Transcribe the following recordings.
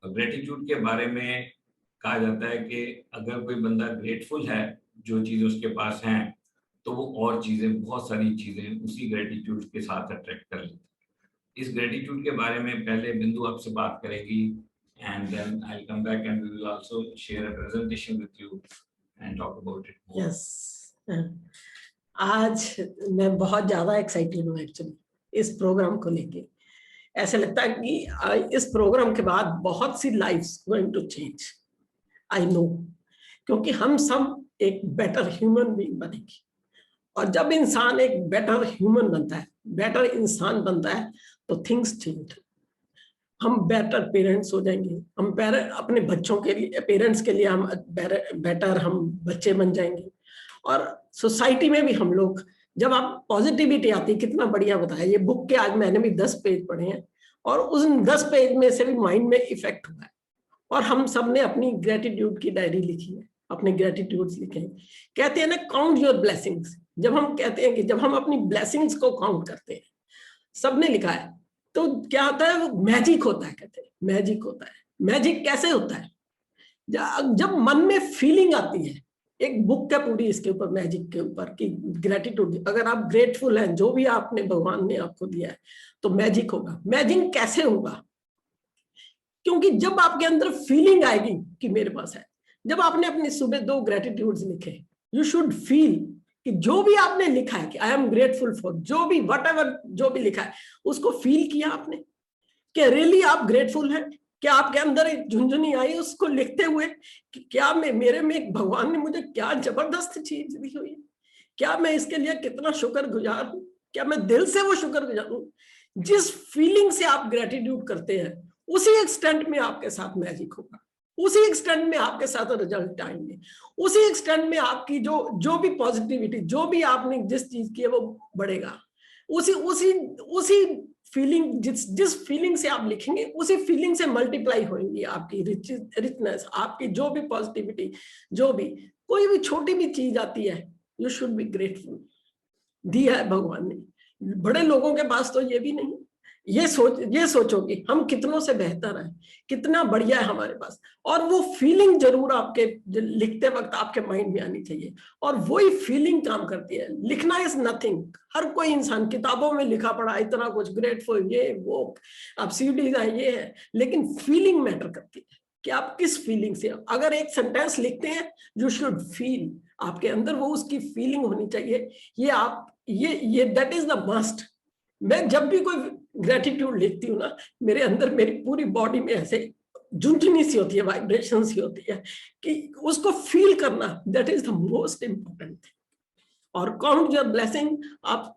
Gratitude के बारे में कहा जाता है कि अगर कोई बंदा ग्रेटफुल है जो चीज़ उसके पास हैं, तो वो और चीज़ें, बहुत सारी चीज़ें उसी ग्रेटिट्यूड के साथ अट्रैक्ट कर लेती है। इस ग्रेटिट्यूड के बारे में पहले बिंदु आपसे बात करेगी, and then I will come back and we will also share a presentation with you and talk about it. Yes, आज मैं बहुत ज्यादा एक्साइटेड हूँ एक्चुअली इस प्रोग्राम को लेके। ऐसा लगता है कि इस प्रोग्राम के बाद बहुत सी lifes going to change, I know, क्योंकि हम सब एक बेटर ह्यूमन बीइंग बनेंगे। और जब इंसान एक बेटर ह्यूमन बनता है, बेटर इंसान बनता है, तो थिंग्स चेंज। हम बेटर पेरेंट्स हो जाएंगे, हम अपने बच्चों के लिए, पेरेंट्स के लिए हम बेटर हम बच्चे बन जाएंगे। और सोसाइटी में भी हम लोग, जब आप पॉजिटिविटी आती है, कितना बढ़िया बताया ये बुक के। आज मैंने भी 10 पेज पढ़े हैं और उस 10 पेज में से भी माइंड में इफेक्ट हुआ है। और हम सब ने अपनी ग्रेटिट्यूड की डायरी लिखी है, अपने ग्रेटिट्यूड्स लिखे हैं। कहते हैं ना, काउंट योर ब्लेसिंग्स। जब हम कहते हैं कि जब हम अपनी ब्लेसिंग्स को काउंट करते हैं, सबने लिखा है, तो क्या होता है, वो मैजिक होता है। कहते हैं मैजिक होता है। मैजिक कैसे होता है? जब मन में फीलिंग आती है। एक बुक है पूरी इसके ऊपर, मैजिक के ऊपर, कि ग्रेटिट्यूड, अगर आप ग्रेटफुल हैं जो भी आपने, भगवान ने आपको दिया है, तो मैजिक होगा। मैजिक कैसे होगा? क्योंकि जब आपके अंदर फीलिंग आएगी कि मेरे पास है। जब आपने अपनी सुबह 2 ग्रेटिट्यूड्स लिखे, यू शुड फील कि जो भी आपने लिखा है कि आई एम ग्रेटफुल फॉर, जो भी व्हाटएवर जो भी लिखा है, उसको फील किया आपने कि रियली आप ग्रेटफुल हैं। क्या आपके अंदर एक झुंझुनी आई उसको लिखते हुए कि क्या मेरे में एक भगवान ने मुझे क्या जबरदस्त चीज दी हुई है, क्या मैं इसके लिए कितना शुक्रगुजार हूं, क्या मैं दिल से वो शुक्रगुजार हूं। जिस फीलिंग से आप ग्रेटिट्यूड करते हैं, उसी एक्सटेंट में आपके साथ मैजिक होगा, उसी एक्सटेंट में आपके साथ रिजल्ट आएंगे, उसी एक्सटेंट में आपकी जो भी पॉजिटिविटी, जो भी आपने जिस चीज की है, वो बढ़ेगा। उसी उसी उसी फीलिंग, जिस फीलिंग से आप लिखेंगे, उसी फीलिंग से मल्टीप्लाई होंगी आपकी रिचनेस, आपकी जो भी पॉजिटिविटी, जो भी कोई भी छोटी भी चीज आती है, यू शुड बी ग्रेटफुल। दिया है भगवान ने। बड़े लोगों के पास तो ये भी नहीं। ये सोचो कि हम कितनों से बेहतर हैं, कितना बढ़िया है हमारे पास। और वो फीलिंग जरूर आपके लिखते वक्त आपके माइंड में आनी चाहिए, और वही फीलिंग काम करती है। लिखना इज नथिंग। हर कोई इंसान किताबों में लिखा पढ़ा इतना कुछ, ग्रेटफुल, ये वो, अब सीडीज है, ये है, लेकिन फीलिंग मैटर करती है कि आप किस फीलिंग से। अगर एक सेंटेंस लिखते हैं, यू शुड फील, आपके अंदर वो उसकी फीलिंग होनी चाहिए। ये आप ये दैट इज द मस्ट। मैं जब भी कोई ग्रेटिट्यूड लिखती हूँ ना, मेरे अंदर, मेरी पूरी बॉडी में ऐसे झुंझुनी सी होती है, वाइब्रेशन सी होती है, कि उसको फील करना, that is the most important thing. और काउंट योर ब्लेसिंग। आप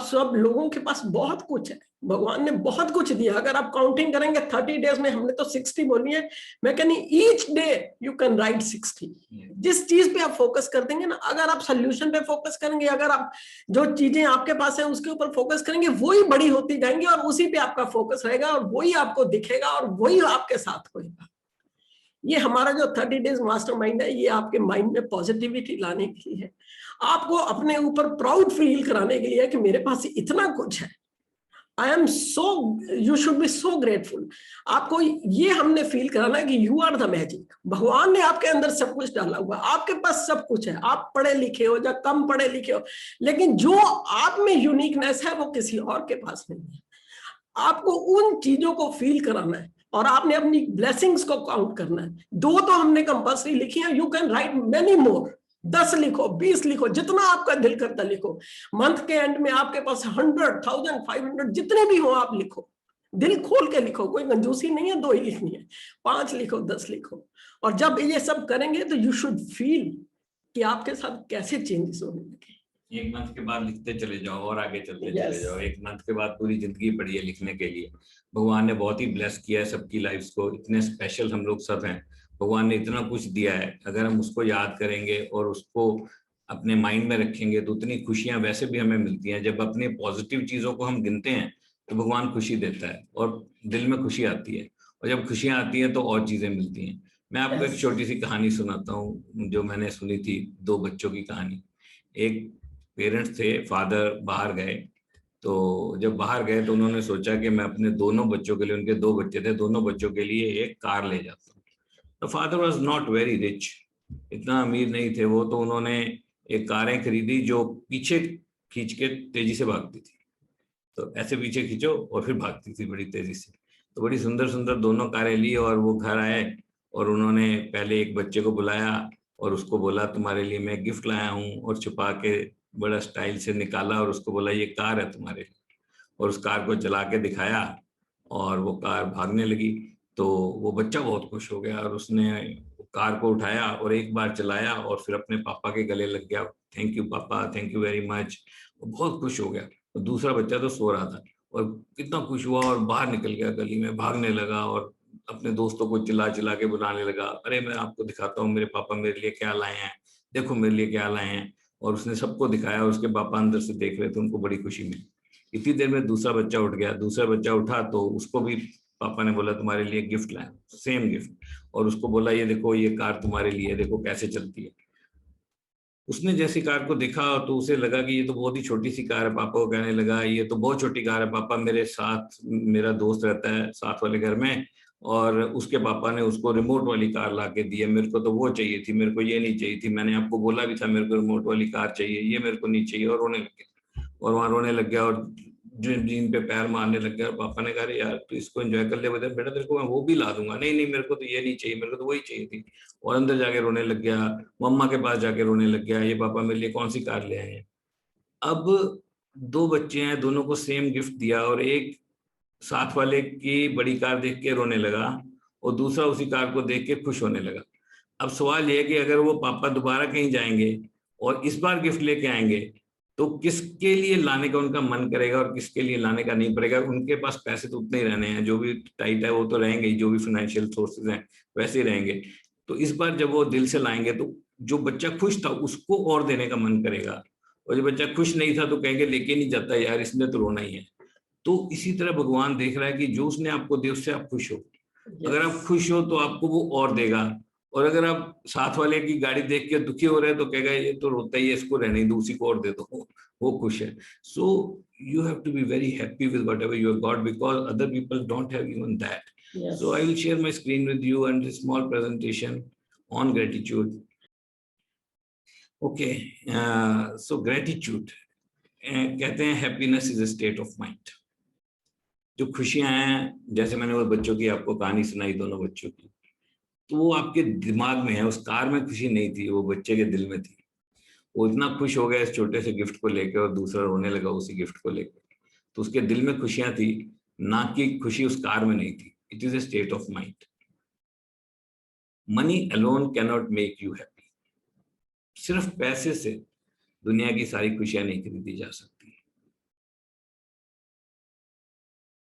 सब लोगों के पास बहुत कुछ है, भगवान ने बहुत कुछ दिया। अगर आप काउंटिंग करेंगे 30 डेज में, हमने तो 60 बोली है, मैं कहनी each day you can write 60। जिस चीज पे आप फोकस कर देंगे ना, अगर आप सोल्यूशन पे फोकस करेंगे, अगर आप जो चीजें आपके पास है उसके ऊपर फोकस करेंगे, वही बड़ी होती जाएंगी, और उसी पे आपका फोकस रहेगा, और वही आपको दिखेगा, और वही आपके साथ होगा। ये हमारा जो 30 डेज मास्टरमाइंड है, ये आपके माइंड में पॉजिटिविटी लाने के लिए है, आपको अपने ऊपर प्राउड फील कराने के लिए है कि मेरे पास इतना कुछ है। I am so, you should be so grateful. आपको ये हमने फील कराना है कि यू आर द मैजिक। भगवान ने आपके अंदर सब कुछ डाला हुआ, आपके पास सब कुछ है। आप पढ़े लिखे हो या कम पढ़े लिखे हो, लेकिन जो आप में यूनिकनेस है, वो किसी और के पास नहीं है। आपको उन चीजों को फील कराना है, और आपने अपनी ब्लेसिंग्स को काउंट करना है। 2 तो हमने कंपल्सरी लिखी है, you can write many more. 10 लिखो, 20 लिखो, जितना आपका दिल करता लिखो। मंथ के एंड में आपके पास 100, 1000, 500 जितने भी हो, आप लिखो, दिल खोल के लिखो। कोई कंजूसी नहीं है, 2 ही लिखनी है, 5 लिखो, 10 लिखो। और जब ये सब करेंगे, तो यू शुड फील कि आपके साथ कैसे चेंजेस होने लगे। एक मंथ के बाद लिखते चले जाओ और आगे चलते चले जाओ। एक मंथ के बाद पूरी जिंदगी पड़ी है लिखने के लिए। भगवान ने बहुत ही ब्लेस किया है सबकी लाइफ्स को, इतने स्पेशल हम लोग सब हैं। भगवान ने इतना कुछ दिया है, अगर हम उसको याद करेंगे और उसको अपने माइंड में रखेंगे, तो उतनी खुशियां वैसे भी हमें मिलती हैं। जब अपने पॉजिटिव चीजों को हम गिनते हैं, तो भगवान खुशी देता है और दिल में खुशी आती है, और जब खुशियां आती हैं तो और चीजें मिलती हैं। मैं आपको एक छोटी सी कहानी सुनाता हूँ, जो मैंने सुनी थी, 2 बच्चों की कहानी। एक पेरेंट्स थे, फादर बाहर गए, तो जब बाहर गए तो उन्होंने सोचा कि मैं अपने दोनों बच्चों के लिए, उनके 2 बच्चे थे, दोनों बच्चों के लिए एक कार ले जाता हूँ। The father was not very rich, इतना अमीर नहीं थे वो, तो उन्होंने एक कारें खरीदी जो पीछे खींच के तेजी से भागती थी। तो ऐसे पीछे खींचो और फिर भागती थी बड़ी तेजी से। तो बड़ी सुंदर सुंदर दोनों कारें ली और वो घर आए और उन्होंने पहले एक बच्चे को बुलाया और उसको बोला तुम्हारे लिए मैं गिफ्ट लाया हूँ, और छुपा के बड़ा स्टाइल से निकाला और उसको बोला ये कार है तुम्हारे लिए, और उस कार को चला के दिखाया और वो कार भागने लगी। तो वो बच्चा बहुत खुश हो गया और उसने कार को उठाया और एक बार चलाया और फिर अपने पापा के गले लग गया, थैंक यू पापा, थैंक यू वेरी मच। वो बहुत खुश हो गया। तो दूसरा बच्चा तो सो रहा था और कितना खुश हुआ और बाहर निकल गया, गली में भागने लगा और अपने दोस्तों को चिल्ला चिल्ला के बुलाने लगा, अरे मैं आपको दिखाता हूँ मेरे पापा मेरे लिए क्या लाए हैं, देखो मेरे लिए क्या लाए हैं। और उसने सबको दिखाया और उसके पापा अंदर से देख रहे थे, उनको बड़ी खुशी मिली। इतनी देर में दूसरा बच्चा उठ गया, दूसरा बच्चा उठा तो उसको भी पापा ने बोला तुम्हारे लिए गिफ्ट लाया, सेम गिफ्ट, और उसको बोला ये देखो ये कार तुम्हारे लिए, देखो कैसे चलती है। उसने जैसी कार को देखा तो उसे लगा कि ये तो बहुत ही छोटी सी कार है। पापा को कहने लगा ये तो बहुत छोटी कार है पापा, मेरे साथ मेरा दोस्त रहता है साथ वाले घर में, और उसके पापा ने उसको रिमोट वाली कार ला के दी है, मेरे को तो वो चाहिए थी, मेरे को ये नहीं चाहिए थी, मैंने आपको बोला भी था मेरे को रिमोट वाली कार चाहिए, ये मेरे को नहीं चाहिए। और रोने लग गया और वहां रोने लग गया और जीन पे पैर मारने लग गया। और पापा ने कहा यार तू इसको एंजॉय कर ले बेटा, तेरे को मैं वो भी ला दूंगा। नहीं नहीं मेरे को तो ये नहीं चाहिए, मेरे को तो वही चाहिए थी। और अंदर जाके रोने लग गया, मम्मा के पास जाके रोने लग गया, ये पापा मेरे लिए कौन सी कार ले आए हैं। अब 2 बच्चे हैं, दोनों को सेम गिफ्ट दिया और एक साथ वाले की बड़ी कार देख के रोने लगा और दूसरा उसी कार को देख के खुश होने लगा। अब सवाल यह है कि अगर वो पापा दोबारा कहीं जाएंगे और इस बार गिफ्ट लेके आएंगे तो किसके लिए लाने का उनका मन करेगा और किसके लिए लाने का नहीं पड़ेगा। उनके पास पैसे तो उतने ही रहने हैं, जो भी टाइट है वो तो रहेंगे ही, जो भी फाइनेंशियल सोर्सेज हैं वैसे ही रहेंगे। तो इस बार जब वो दिल से लाएंगे तो जो बच्चा खुश था उसको और देने का मन करेगा, और जो बच्चा खुश नहीं था तो कहेंगे लेके नहीं जाता यार, इसने तो रोना ही है। तो इसी तरह भगवान देख रहा है कि जो उसने आपको दिया उससे आप खुश हो। अगर आप खुश हो तो आपको वो और देगा, और अगर आप साथ वाले की गाड़ी देख के दुखी हो रहे हैं तो कहेगा ये तो रोता ही है, इसको रहने दो, उसी को और दे दो, वो खुश है। So you have to be very happy with whatever you have got, because other people don't have even that. So I will share my screen with you and a small presentation on gratitude. Okay, so gratitude, कहते हैं happiness is a state of mind. जो खुशियां हैं, जैसे मैंने वो बच्चों की आपको कहानी सुनाई, दोनों बच्चों की, तो वो आपके दिमाग में है। उस कार में खुशी नहीं थी, वो बच्चे के दिल में थी। वो इतना खुश हो गया इस छोटे से गिफ्ट को लेकर और दूसरा रोने लगा उसी गिफ्ट को लेकर। तो उसके दिल में खुशियां थी, ना कि खुशी उस कार में नहीं थी। It is a state of mind. Money alone can not make you happy. सिर्फ पैसे से दुनिया की सारी खुशियां नहीं खरीदी जा सकती।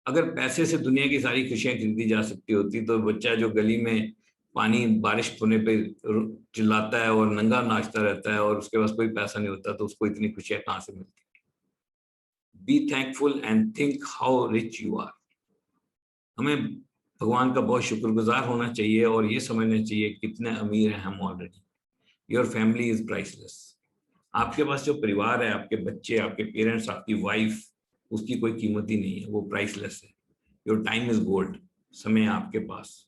अगर पैसे से दुनिया की सारी खुशियां खरीदी जा सकती होती तो बच्चा जो गली में पानी बारिश होने पे चिल्लाता है और नंगा नाचता रहता है और उसके पास कोई पैसा नहीं होता, तो उसको इतनी खुशियां कहां से मिलती। Be thankful and think how rich you are. हमें भगवान का बहुत शुक्रगुजार होना चाहिए और ये समझना चाहिए कितने अमीर हैं हम already. Your family is priceless. आपके पास जो परिवार है, आपके बच्चे, आपके पेरेंट्स, आपकी वाइफ, उसकी कोई कीमत ही नहीं है, वो प्राइसलेस है। Your time is gold. समय है आपके पास।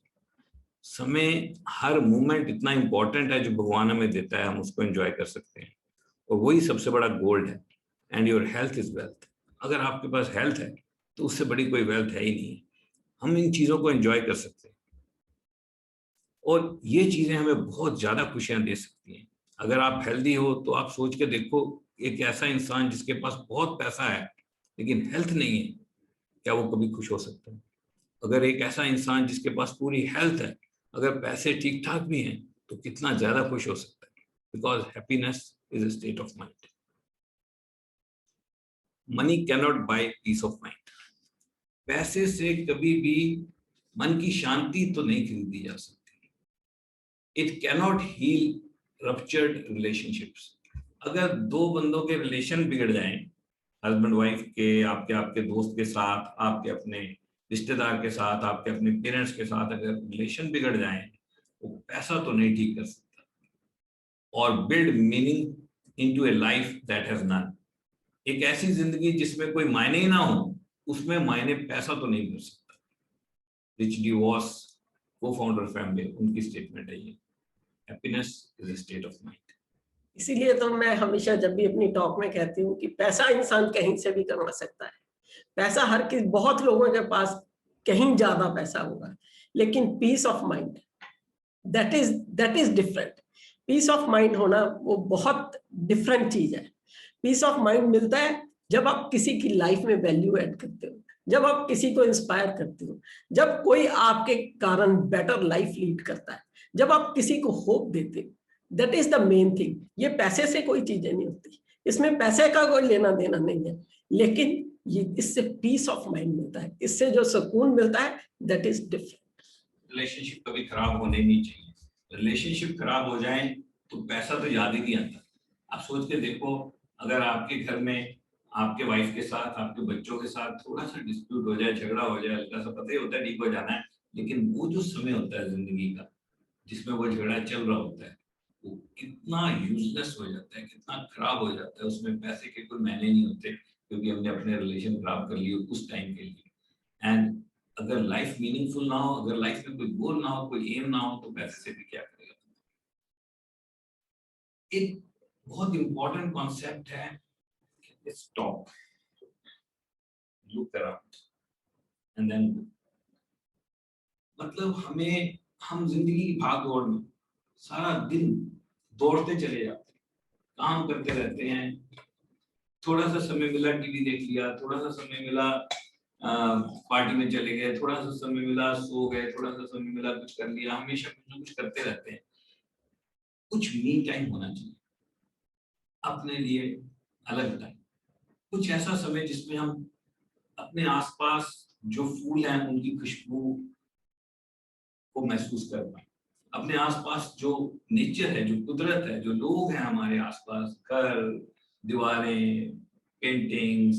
समय, हर मोमेंट इतना इंपॉर्टेंट है जो भगवान हमें देता है, हम उसको एंजॉय कर सकते हैं और वही सबसे बड़ा गोल्ड है। And your health is wealth. अगर आपके पास हेल्थ है तो उससे बड़ी कोई वेल्थ है ही नहीं। हम इन चीजों को एंजॉय कर सकते हैं और ये चीजें हमें बहुत ज्यादा खुशियां दे सकती हैं। अगर आप हेल्दी हो तो आप सोच के देखो, एक ऐसा इंसान जिसके पास बहुत पैसा है लेकिन हेल्थ नहीं है, क्या वो कभी खुश हो सकता है? अगर एक ऐसा इंसान जिसके पास पूरी हेल्थ है, अगर पैसे ठीक ठाक भी हैं, तो कितना ज्यादा खुश हो सकता है? Because happiness is a state of mind. Money can not buy peace of mind. पैसे से कभी भी मन की शांति तो नहीं खरीदी जा सकती। It cannot heal ruptured relationships. अगर 2 बंदों के रिलेशन बिगड़ जाएं, हस्बैंड वाइफ के, आपके आपके दोस्त के साथ, आपके अपने रिश्तेदार के साथ, आपके अपने पेरेंट्स के साथ अगर रिलेशन बिगड़ जाएं, वो पैसा तो नहीं ठीक कर सकता। और build meaning into a life that has none. एक ऐसी जिंदगी जिसमें कोई मायने ही ना हो, उसमें मायने पैसा तो नहीं मिल सकता। रिच डिवोर्स को-फाउंडर फैमिली, उनकी स्टेटमेंट है ये, happiness is a state of mind. इसीलिए तो मैं हमेशा जब भी अपनी टॉक में कहती हूँ कि पैसा इंसान कहीं से भी कमा सकता है। पैसा हर किस, बहुत लोगों के पास कहीं ज्यादा पैसा होगा, लेकिन peace of mind, that is different. Peace of mind होना वो बहुत डिफरेंट चीज है। पीस ऑफ माइंड मिलता है जब आप किसी की लाइफ में वैल्यू ऐड करते हो, जब आप किसी को इंस्पायर करते हो, जब कोई आपके कारण बेटर लाइफ लीड करता है, जब आप किसी को होप देते हो। That is the main thing. ये पैसे से कोई चीजें नहीं होती, इसमें पैसे का कोई लेना देना नहीं है, लेकिन ये इससे पीस ऑफ माइंड मिलता है, इससे जो सुकून मिलता है, दैट इज डिफरेंट। रिलेशनशिप कभी खराब होने नहीं चाहिए। रिलेशनशिप खराब हो जाए तो पैसा तो याद ही नहीं आता। आप सोच के देखो, अगर आपके घर में आपके वाइफ के साथ, आपके बच्चों के साथ थोड़ा सा डिस्प्यूट हो जाए, झगड़ा हो जाए, हल्का सा, पता ही होता है ठीक हो जाना है, लेकिन वो जो समय होता है जिंदगी का जिसमें वो झगड़ा चल रहा होता है, वो कितना यूजलेस हो जाता है, कितना खराब हो जाता है। उसमें पैसे के कोई मायने नहीं होते, क्योंकि हमने अपने रिलेशन खराब कर लिए उस टाइम के लिए। एंड अगर लाइफ मीनिंगफुल ना हो, अगर लाइफ में कोई गोल ना हो, कोई एम ना हो, तो पैसे से भी क्या करेगा। एक बहुत इंपॉर्टेंट कॉन्सेप्ट है, stop, look around and then, मतलब हम जिंदगी की भाग दौड़ में सारा दिन दौड़ते चले जाते हैं, काम करते रहते हैं। थोड़ा सा समय मिला टीवी देख लिया, थोड़ा सा समय मिला पार्टी में चले गए, थोड़ा सा समय मिला सो गए, थोड़ा सा समय मिला कुछ कर लिया। हमेशा कुछ ना कुछ करते रहते हैं। कुछ मी टाइम होना चाहिए अपने लिए, अलग टाइम, कुछ ऐसा समय जिसमें हम अपने आसपास जो फूल हैं उनकी खुशबू को महसूस कर पाए, अपने आसपास जो नेचर है, जो कुदरत है, जो लोग हैं हमारे आसपास, घर, दीवारें, पेंटिंग्स,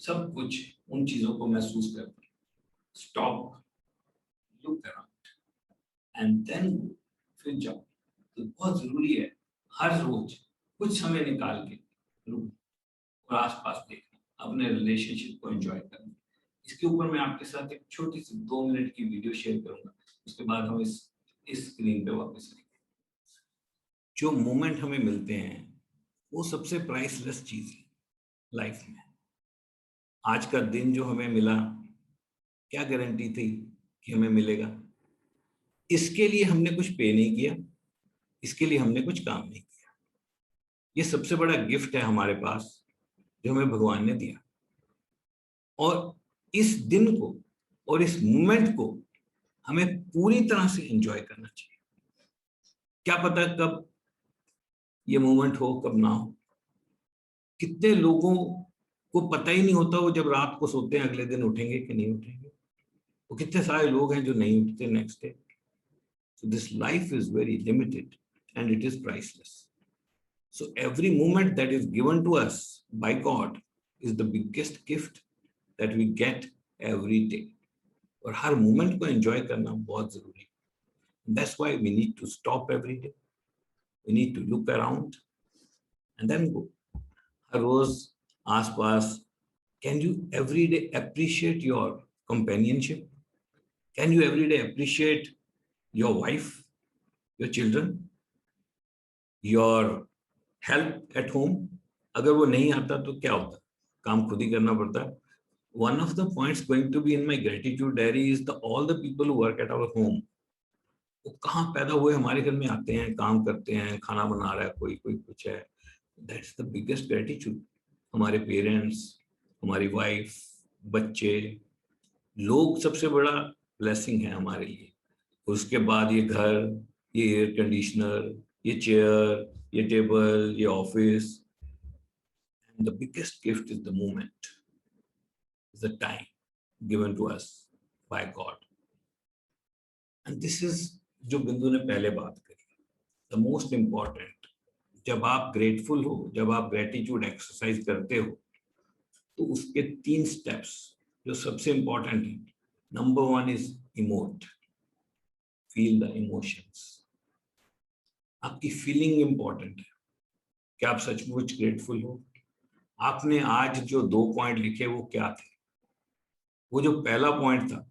सब कुछ, उन चीजों को महसूस कर पाए। Stop, look around and then फिर जाओ। तो बहुत जरूरी है हर रोज कुछ समय निकाल के रुक और आसपास देखना, अपने रिलेशनशिप को एंजॉय करना। इसके ऊपर मैं आपके साथ एक छोटी सी 2 मिनट की वीडियो शेयर करूंगा, उसके बाद हम इस स्क्रीन पे वापस आएंगे। जो मोमेंट हमें मिलते हैं वो सबसे प्राइसलेस चीज है लाइफ में। आज का दिन जो हमें मिला, क्या गारंटी थी कि हमें मिलेगा? इसके लिए हमने कुछ पे नहीं किया, इसके लिए हमने कुछ काम नहीं किया। ये सबसे बड़ा गिफ्ट है हमारे पास जो हमें भगवान ने दिया। और इस दिन को और इस मोमेंट को हमें पूरी तरह से एंजॉय करना चाहिए। क्या पता कब ये मोमेंट हो, कब ना हो। कितने लोगों को पता ही नहीं होता वो जब रात को सोते हैं अगले दिन उठेंगे कि नहीं उठेंगे। वो कितने सारे लोग हैं जो नहीं उठते next day. So this life is very limited and it is priceless. So every moment that is given to us by God is the biggest gift that we get every day. और हर moment को enjoy करना बहुत जरूरी है। That's why we need to stop every day. We need to look around and then go. हर रोज आसपास, can you every day appreciate your companionship? Can you every day appreciate your wife, your children, your help at home? अगर वो नहीं आता तो क्या होता, काम खुद ही करना पड़ता है। One of the points going to be in my gratitude diary is all the people who work at our home. वो कहाँ पैदा हुए, हमारे घर में आते हैं, काम करते हैं, खाना बना रहा है कोई, कोई कुछ है। That's the biggest gratitude. हमारे पेरेंट्स, हमारी वाइफ, बच्चे, लोग सबसे बड़ा ब्लेसिंग है हमारे लिए। उसके बाद ये घर, ये एयर कंडीशनर, ये चेयर, ये टेबल, ये office. And the biggest gift is the moment, is the time given to us by God. And this is जो बिंदु ने पहले बात करी, the most important, जब आप ग्रेटफुल हो, जब आप ग्रेटिट्यूड एक्सरसाइज करते हो, तो उसके 3 स्टेप्स जो सबसे इंपॉर्टेंट है। Number 1 is emote, feel the emotions. आपकी फीलिंग इंपॉर्टेंट है कि आप सचमुच ग्रेटफुल हो, आपने आज जो 2 पॉइंट लिखे वो क्या थे? वो जो पहला पॉइंट था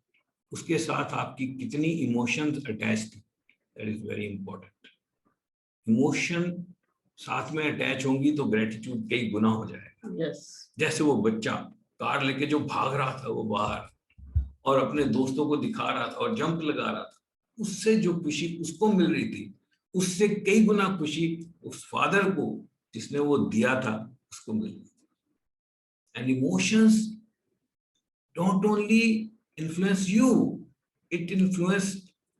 उसके साथ आपकी कितनी इमोशंस अटैच थी, that is very important. Emotion साथ में अटैच होंगी तो ग्रेटिट्यूड कई गुना हो जाएगा। yes. जैसे वो बच्चा कार लेके जो भाग रहा था वो बाहर और अपने दोस्तों को दिखा रहा था और जंप लगा रहा था, उससे जो खुशी उसको मिल रही थी उससे कई गुना खुशी उस फादर को जिसने वो दिया था उसको मिल रही थी। And emotions don't only influence you, it influence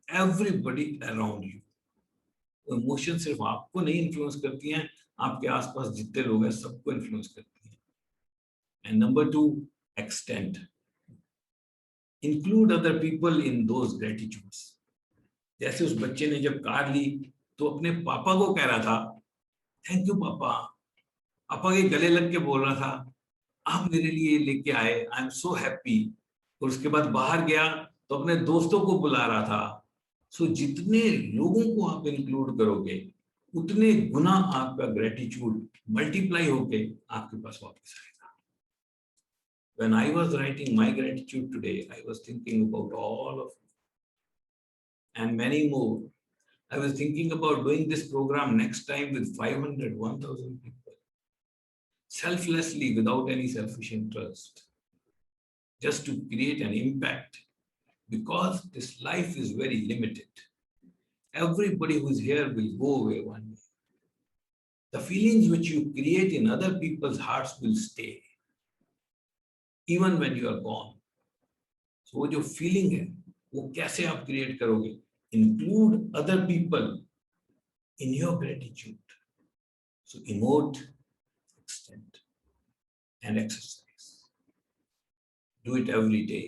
everybody around you. Emotion सिर्फ आपको नहीं इन्फ्लुएंस करती हैं, आपके आसपास जितने लोग हैं सबको इन्फ्लुएंस करती हैं। And number 2, extend, include other people in those gratitudes. जैसे उस बच्चे ने जब कार ली तो अपने पापा को कह रहा था थैंक यू पापा, पापा के गले लग के बोल रहा था आप मेरे लिए लेके आए, आई एम सो हैप्पी। और उसके बाद बाहर गया तो अपने दोस्तों को बुला रहा था। सो जितने लोगों को आप इंक्लूड करोगे उतने गुना आपका ग्रेटिट्यूड मल्टीप्लाई होके आपके पास वापस आएगा। When I was writing my gratitude today, I was thinking about all of you and many more. I was thinking about doing this program next time with 500, 1,000 people, selflessly, without any selfish interest, just to create an impact, because this life is very limited. Everybody who is here will go away one day. The feelings which you create in other people's hearts will stay, even when you are gone. So वो जो feeling है, वो कैसे आप create करोगे? Include other people in your gratitude. So emote, extend, and exercise. Do it every day.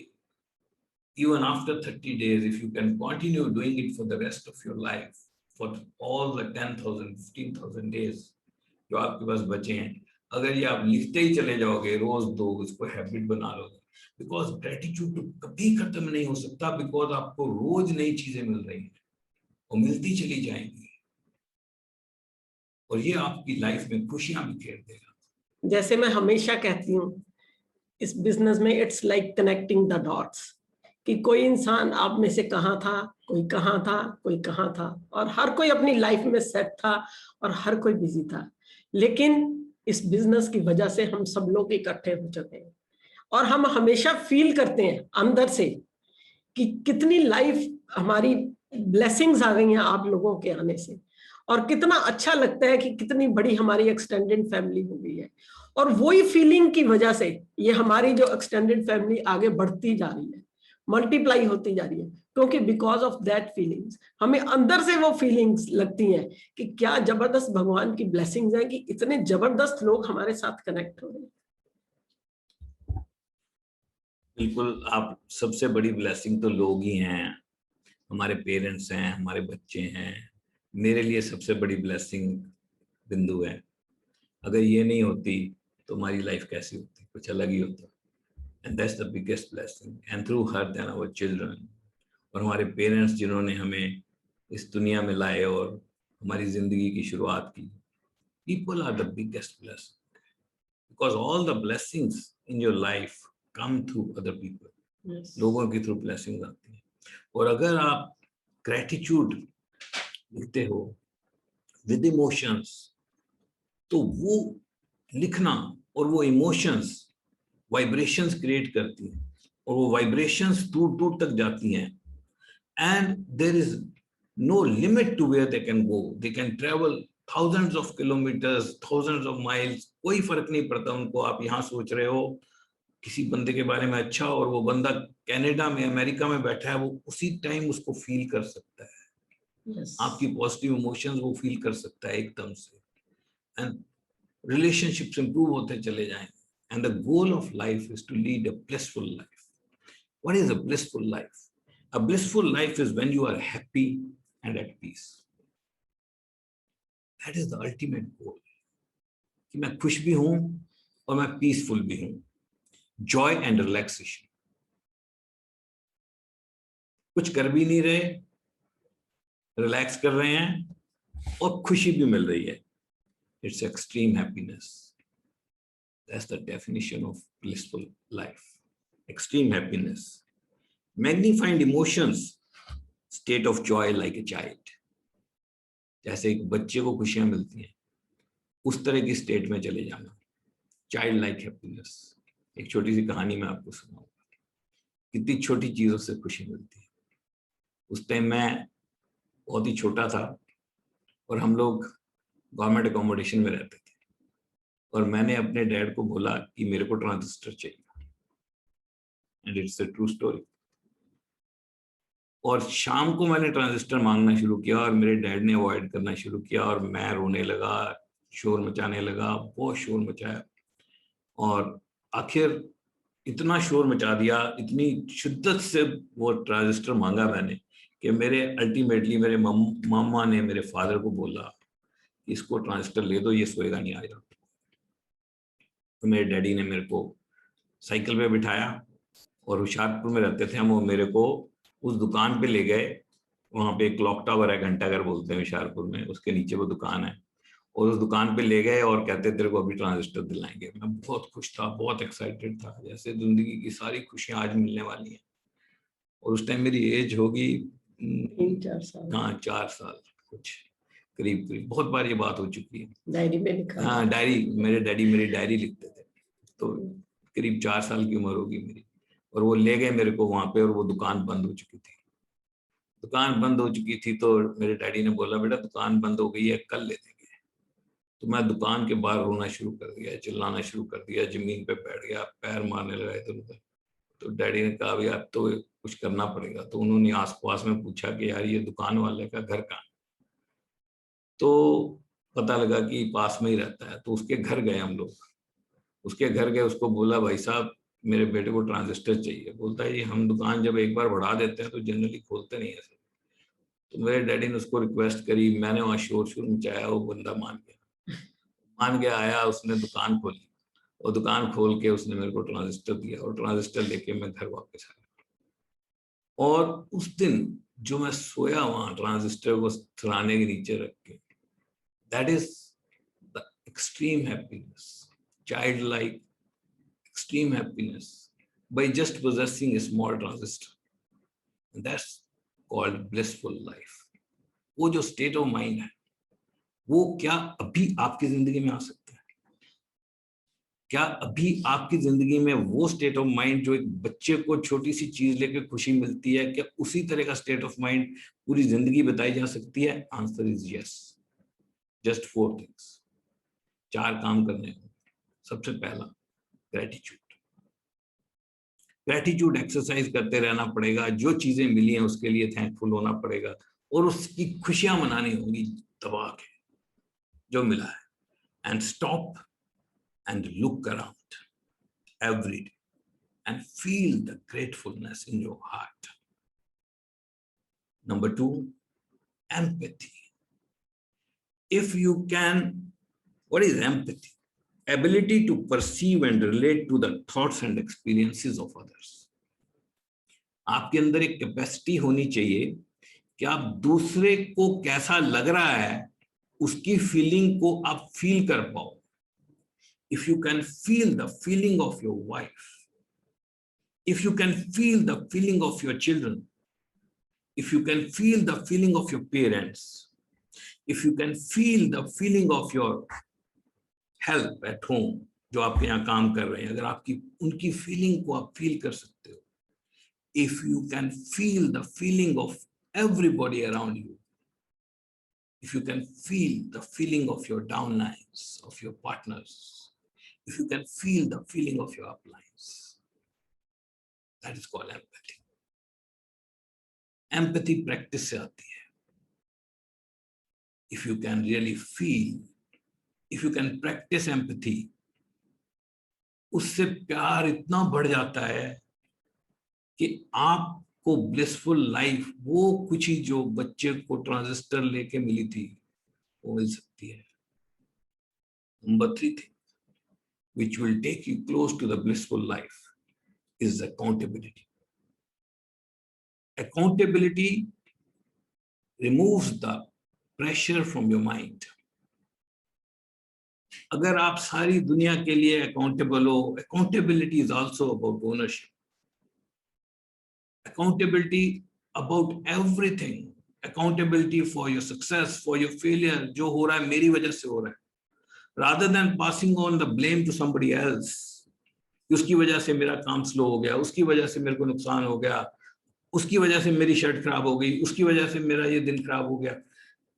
Even after 30 days, if you can continue doing it for the rest of your life, for all the 10,000, 15,000 days जो आपके पास बचे हैं, अगर ये आप लिखते ही चले जाओगे, रोज दो, उसको हैबिट बना लोगे, बिकॉज ग्रेटिट्यूड तो कभी खत्म नहीं हो सकता, बिकॉज आपको रोज नई चीजें मिल रही हैं और मिलती चली जाएंगी और ये आपकी लाइफ में खुशियां बिखेर देगा। जैसे मैं हमेशा कहती हूँ इस बिजनेस में, it's like connecting the dots, कि कोई इंसान आप में से कहाँ था, कोई कहाँ था, कोई कहाँ था, और हर कोई अपनी लाइफ में सेट था और हर कोई बिजी था, लेकिन इस बिजनेस की वजह से हम सब लोग इकट्ठे हो चुके हैं और हम हमेशा फील करते हैं अंदर से कि कितनी लाइफ हमारी ब्लेसिंग्स आ गई हैं आप लोगों के आने से, और कितना अच्छा लगता है कि कितनी बड़ी हमारी एक्सटेंडेड फैमिली हो गई है। और वही फीलिंग की वजह से ये हमारी जो एक्सटेंडेड फैमिली आगे बढ़ती जा रही है, मल्टीप्लाई होती जा रही है, क्योंकि बिकॉज ऑफ दैट फीलिंग्स हमें अंदर से वो फीलिंग्स लगती हैं कि क्या जबरदस्त भगवान की ब्लेसिंग्स हैं कि इतने जबरदस्त लोग हमारे साथ कनेक्ट हो रहे हैं। बिल्कुल, आप सबसे बड़ी ब्लेसिंग तो लोग ही हैं, हमारे पेरेंट्स हैं, हमारे बच्चे हैं। मेरे लिए सबसे बड़ी ब्लेसिंग बिंदु है। अगर ये नहीं होती तो हमारी लाइफ कैसी होती, कुछ अलग ही होता। And that's the biggest blessing, and through her then our children, और हमारे पेरेंट्स जिन्होंने हमें इस दुनिया में लाए और हमारी जिंदगी की शुरुआत की। People are the biggest blessing, because all the blessings in your life come through other people. लोगों की थ्रू ब्लेसिंग आती है। और अगर आप ग्रेटिट्यूड लिखते हो विद इमोशंस, तो वो लिखना और वो इमोशंस वाइब्रेशंस क्रिएट करती हैं और वो वाइब्रेशंस दूर दूर तक जाती हैं, and there is no limit to where they can go. They can travel thousands of kilometers, thousands of miles, कोई फर्क नहीं पड़ता उनको। आप यहाँ सोच रहे हो किसी बंदे के बारे में अच्छा, और वो बंदा कनाडा में, अमेरिका में बैठा है, वो उसी टाइम उसको फील कर सकता है। आपकी पॉजिटिव इमोशंस वो फील कर सकता है एकदम से, एंड रिलेशनशिप्स इंप्रूव होते चले जाएंगे। And the goal of life is to lead a blissful life. What is a blissful life? A blissful life is when you are happy and at peace. That is the ultimate goal, कि मैं खुश भी हूं और मैं peaceful भी हूं। Joy and relaxation, कुछ कर भी नहीं रहे, रिलैक्स कर रहे हैं और खुशी भी मिल रही है। It's extreme happiness. That's the definition of blissful life. Extreme happiness, magnified emotions, state of joy like a child. जैसे एक बच्चे को खुशियां मिलती हैं, उस तरह की स्टेट में चले जाना, चाइल्ड लाइक हैप्पीनेस। एक छोटी सी कहानी मैं आपको सुनाऊंगा, कितनी छोटी चीजों से खुशी मिलती है। उस टाइम मैं बहुत ही छोटा था और हम लोग गवर्नमेंट अकोमोडेशन में रहते थे, और मैंने अपने डैड को बोला कि मेरे को ट्रांजिस्टर चाहिए, and it's a true story. और शाम को मैंने ट्रांजिस्टर मांगना शुरू किया और मेरे डैड ने अवॉइड करना शुरू किया, और मैं रोने लगा, शोर मचाने लगा, बहुत शोर मचाया, और आखिर इतना शोर मचा दिया, इतनी शिद्दत से वो ट्रांजिस्टर मांगा मैंने कि मेरे अल्टीमेटली मेरे मामा ने मेरे फादर को बोला कि इसको ट्रांजिस्टर ले दो, ये सोएगा नहीं आज रात। तो मेरे डैडी ने मेरे को साइकिल पे बिठाया, और होशियारपुर में रहते थे हम, वो मेरे को उस दुकान पे ले गए। वहाँ पे एक क्लॉक टावर है, घंटाघर बोलते हैं होशियारपुर में, उसके नीचे वो दुकान है, और उस दुकान पे ले गए और कहते तेरे को अभी ट्रांजिस्टर दिलाएंगे। मैं बहुत खुश था, बहुत एक्साइटेड था, जैसे जिंदगी की सारी खुशियां आज मिलने वाली हैं। और उस टाइम मेरी एज होगी 3-4 साल। हाँ 4 साल कुछ करीब करीब, बहुत बार ये बात हो चुकी है। डायरी में लिखा। हाँ डायरी, मेरे डैडी मेरी डायरी लिखते थे, तो करीब 4 साल की उम्र होगी मेरी। और वो ले गए मेरे को वहां पे, और वो दुकान बंद हो चुकी थी। दुकान बंद हो चुकी थी तो मेरे डैडी ने बोला बेटा दुकान बंद हो गई है, कल ले देंगे। तो मैं दुकान के बाहर रोना शुरू कर दिया, चिल्लाना शुरू कर दिया, जमीन पे बैठ गया, पैर मारने लगा इधर उधर। तो डैडी ने कहा यार तो कुछ करना पड़ेगा। तो उन्होंने आस पास में पूछा कि यार ये दुकान वाले का घर कहाँ? तो पता लगा कि पास में ही रहता है। तो उसके घर गए हम लोग, उसके घर गए, उसको बोला भाई साहब मेरे बेटे को ट्रांजिस्टर चाहिए। बोलता है ये हम दुकान जब एक बार बढ़ा देते हैं तो जनरली खोलते नहीं है सर। तो मेरे डैडी ने उसको रिक्वेस्ट करी, मैंने वहाँ शोर शोर मचाया, वो बंदा मान गया, आया, उसने दुकान खोली, और दुकान खोल के उसने मेरे को ट्रांजिस्टर दिया, और ट्रांजिस्टर लेके मैं घर वापस आया। और उस दिन जो मैं सोया वहां ट्रांजिस्टर को सिरहाने के नीचे रख के, that is the extreme happiness, child like extreme happiness by just possessing a small transistor. And that's called blissful life. वो जो state of mind है, वो क्या अभी आपकी जिंदगी में आ सकता है? क्या अभी आपकी जिंदगी में वो स्टेट ऑफ माइंड जो एक बच्चे को छोटी सी चीज लेके खुशी मिलती है, क्या उसी तरह का स्टेट ऑफ माइंड पूरी जिंदगी बताई जा सकती है? Answer is yes. Just 4 things, 4 काम करने हैं। सबसे पहला ग्रेटिट्यूड। ग्रेटिट्यूड एक्सरसाइज करते रहना पड़ेगा, जो चीजें मिली हैं उसके लिए थैंकफुल होना पड़ेगा, और उसकी खुशियां मनानी होंगी दबा के जो मिला है। And stop and look around every day and feel the gratefulness in your heart. Number 2, empathy. If you can, what is empathy? Ability to perceive and relate to the thoughts and experiences of others. आपके अंदर एक capacity होनी चाहिए कि आप दूसरे को कैसा लग रहा है उसकी फीलिंग को आप फील कर पाओ। If you can feel the feeling of your wife, if you can feel the feeling of your children, if you can feel the feeling of your parents, if you can feel the feeling of your help at home, जो आपके यहाँ काम कर रहे हैं, अगर आपकी उनकी फीलिंग को आप फील कर सकते हो, if you can feel the feeling of everybody around you, if you can feel the feeling of your downlines, of your partners, if you can feel the feeling of your अपलाइंस, that is called empathy. Empathy practice से आती है। If you can really feel, if you can practice empathy, उससे प्यार इतना बढ़ जाता है कि आपको blissful life, वो कुछ ही जो बच्चे को ट्रांजिस्टर लेके मिली थी वो मिल सकती है। Number 3 thing which will take you close to the blissful life is accountability. Accountability removes the pressure from your mind. अगर आप सारी दुनिया के लिए अकाउंटेबल हो, accountability is also about ownership, accountability about everything, accountability for your success, for your failure, जो हो रहा है मेरी वजह से हो रहा है, rather than passing on the blame to somebody else, उसकी वजह से मेरा काम स्लो हो गया, उसकी वजह से मेरे को नुकसान हो गया, उसकी वजह से मेरी शर्ट खराब हो गई, उसकी वजह से मेरा ये दिन खराब हो गया,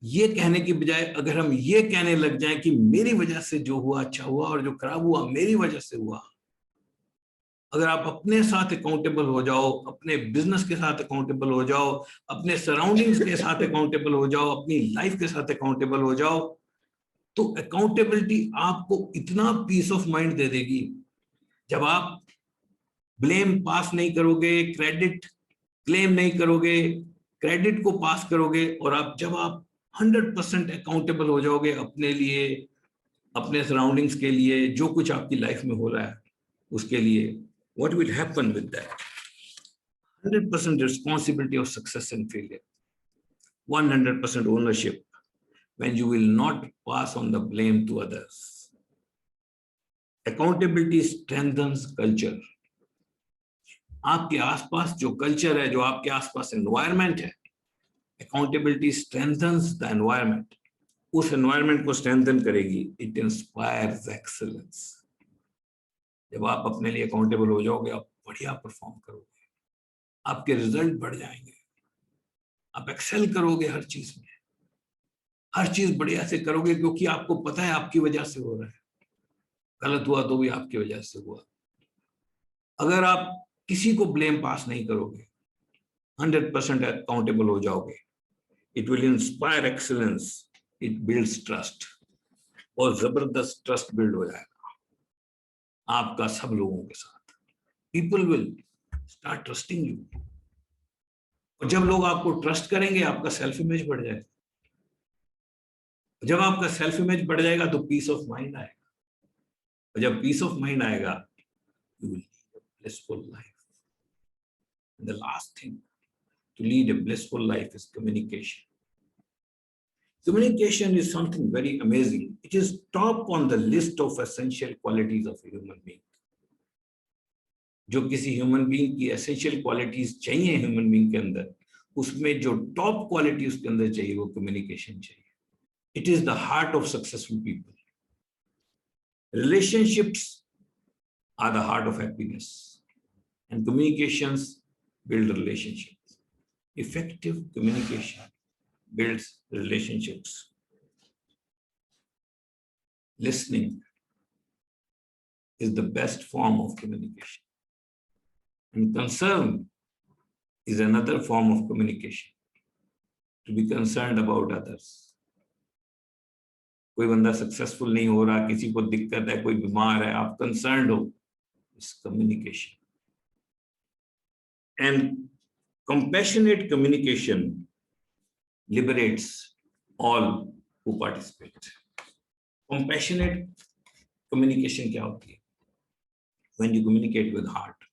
ये कहने की बजाय अगर हम ये कहने लग जाएं कि मेरी वजह से जो हुआ अच्छा हुआ और जो खराब हुआ मेरी वजह से हुआ, अगर आप अपने साथ अकाउंटेबल हो जाओ, अपने बिजनेस के साथ अकाउंटेबल हो जाओ, अपने सराउंडिंग्स के साथ अकाउंटेबल हो जाओ, अपनी लाइफ के साथ अकाउंटेबल हो जाओ, तो अकाउंटेबिलिटी आपको इतना पीस ऑफ माइंड दे देगी। जब आप ब्लेम पास नहीं करोगे, क्रेडिट क्लेम नहीं करोगे, क्रेडिट को पास करोगे, और जब आप 100% अकाउंटेबल हो जाओगे अपने लिए, अपने सराउंडिंग्स के लिए, जो कुछ आपकी लाइफ में हो रहा है उसके लिए, what will happen with that? 100% responsibility of success and failure, 100% ownership, when you will not pass on the blame to others. Accountability strengthens culture. आपके आसपास जो कल्चर है, जो आपके आसपास एनवायरनमेंट है, अकाउंटेबिलिटी स्ट्रेंथन्स द एनवायरनमेंट, उस एनवायरनमेंट को स्ट्रेंथन करेगी, इट इंस्पायर्स एक्सीलेंस। जब आप अपने लिए अकाउंटेबल हो जाओगे, आप बढ़िया परफॉर्म करोगे, आपके रिजल्ट बढ़ जाएंगे, आप एक्सेल करोगे हर चीज में, हर चीज बढ़िया से करोगे, क्योंकि आपको पता है आपकी वजह से हो रहा है, गलत हुआ तो भी आपकी वजह से हुआ। अगर आप किसी को ब्लेम पास नहीं करोगे, 100% अकाउंटेबल हो जाओगे, it will inspire excellence, it builds trust, और जबरदस्त ट्रस्ट बिल्ड हो जाएगा आपका सब लोगों के साथ। People will start trusting you, और जब लोग आपको ट्रस्ट करेंगे, आपका सेल्फ इमेज बढ़ जाएगा। जब आपका सेल्फ इमेज बढ़ जाएगा तो पीस ऑफ माइंड आएगा, और जब पीस ऑफ माइंड आएगा, you will lead a blissful life. The last thing to lead a blissful life is communication. Communication is something very amazing. It is top on the list of essential qualities of a human being. जो किसी human being की essential qualities चाहिए human being के अंदर, उसमें जो top quality उसके अंदर चाहिए वो कम्युनिकेशन चाहिए। It is the heart of successful people. Relationships are the heart of happiness, and communications build relationships. Effective communication builds relationships. Listening is the best form of communication, and concern is another form of communication. To be concerned about others. कोई बंदा successful नहीं हो रहा, किसी को दिक्कत है, कोई बीमार है, आप कंसर्न्ड हो, it's communication. And compassionate communication liberates all who participate. Compassionate communication क्या होती है? When you communicate with heart.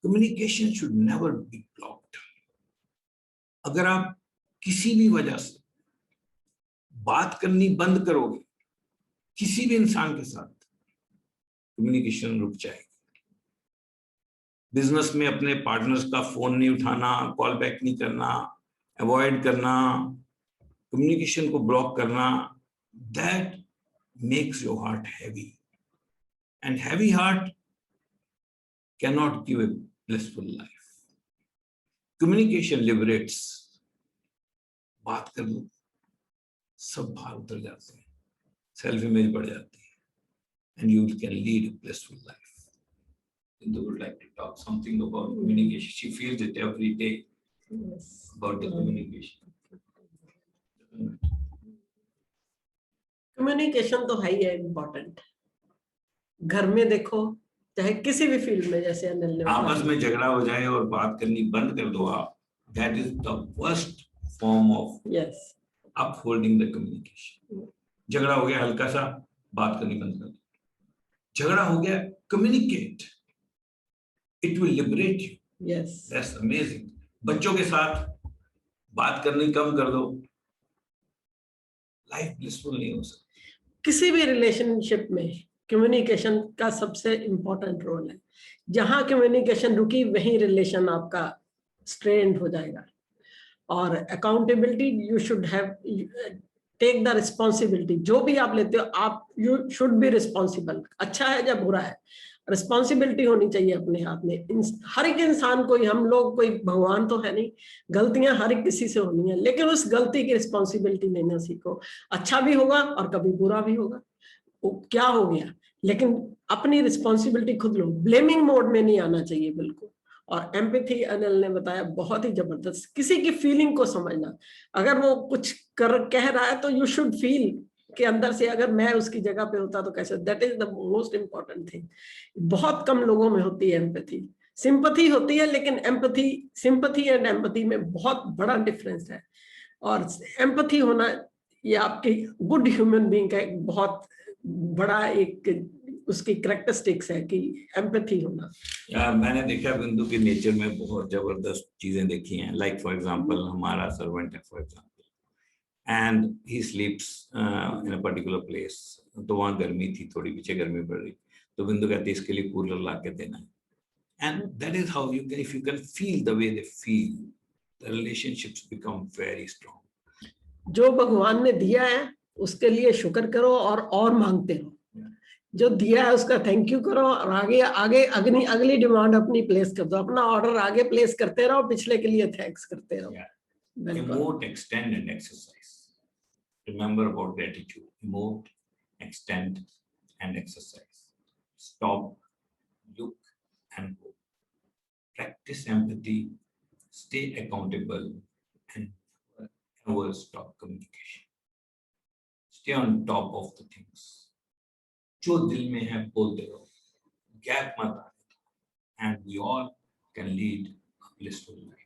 Communication should never be blocked. अगर आप किसी भी वजह से बात करनी बंद करोगे किसी भी इंसान के साथ, कम्युनिकेशन रुक जाएगी। बिजनेस में अपने पार्टनर्स का फोन नहीं उठाना, कॉल बैक नहीं करना, अवॉइड करना, कम्युनिकेशन को ब्लॉक करना, that makes your heart heavy, and heavy heart can not give a blissful life. Communication liberates. बात कर लो, सब भार उतर जाते हैं, सेल्फ इमेज बढ़ जाती है, and you can lead a blissful life. Indu would like to talk something about communication. She feels it every day. Yes. About the communication. Communication तो है ही है इम्पोर्टेंट। घर में देखो, चाहे किसी भी फील्ड में, जैसे अनिल ने आपस में झगड़ा हो जाए और बात करनी बंद कर दो आप, that is the worst form of upholding the communication. झगड़ा हो गया हल्का सा, बात करनी बंद कर दो। झगड़ा हो गया, communicate. It will liberate you. Yes. That's amazing. बच्चों के साथ बात करनी कम कर दो, लाइफ ब्लिसफुल नहीं हो सकती। किसी भी रिलेशनशिप में कम्युनिकेशन का सबसे इंपॉर्टेंट रोल है। जहां कम्युनिकेशन रुकी वहीं रिलेशन आपका स्ट्रेंड हो जाएगा। और accountability, you should have take the responsibility. जो भी आप लेते हो आप, यू शुड बी रिस्पॉन्सिबल। अच्छा है या बुरा है, रिस्पॉन्सिबिलिटी होनी चाहिए अपने हाथ में। हर एक इंसान, कोई हम लोग कोई भगवान तो है नहीं, गलतियां हर एक किसी से होनी है, लेकिन उस गलती की रिस्पॉन्सिबिलिटी लेना सीखो। अच्छा भी होगा और कभी बुरा भी होगा, वो क्या हो गया, लेकिन अपनी रिस्पॉन्सिबिलिटी खुद लो। ब्लेमिंग मोड में नहीं आना चाहिए बिल्कुल। और एम्पैथी अनिल ने बताया बहुत ही जबरदस्त, किसी की फीलिंग को समझना। अगर वो कुछ कह रहा है तो यू शुड फील के अंदर से, अगर मैं उसकी जगह पे होता तो कैसे। That is the most important thing. बहुत कम लोगों में होती है एम्पैथी। सिंपैथी होती है, लेकिन एम्पैथी, सिंपैथी एंड एम्पैथी में बहुत बड़ा डिफरेंस है। और एम्पैथी होना ये आपके गुड ह्यूमन बीइंग का एक बहुत बड़ा एक उसकी कैरेक्टरिस्टिक्स है कि एम्पैथी होना। मैंने देखा बिंदु के नेचर में बहुत जबरदस्त चीजें देखी हैं। लाइक फॉर एग्जांपल हमारा सर्वेंट है for example, and he स्लीप्स in a particular place. तो वहाँ गर्मी थी, थोड़ी पीछे गर्मी पड़ रही, तो बिंदु कहती है इसके लिए कूलर ला के देना है। And that is how you can, if you can feel the way they feel, the relationships become very strong. जो भगवान ने दिया है उसके लिए शुक्र करो और मांगते रहो। जो दिया है उसका थैंक यू करो, और आगे आगे अगली डिमांड अपनी प्लेस कर दो। अपना ऑर्डर आगे प्लेस करते रहो, पिछले के लिए थैंक्स करते रहो। Emote, extend and exercise. Remember about gratitude. Emote, extend and exercise. Stop, look and go. Practice empathy, stay accountable, and never stop communication. Stay on top of the things. जो दिल में है बोलते रहो, गैप मत आने दो, and we all can lead a blissful life.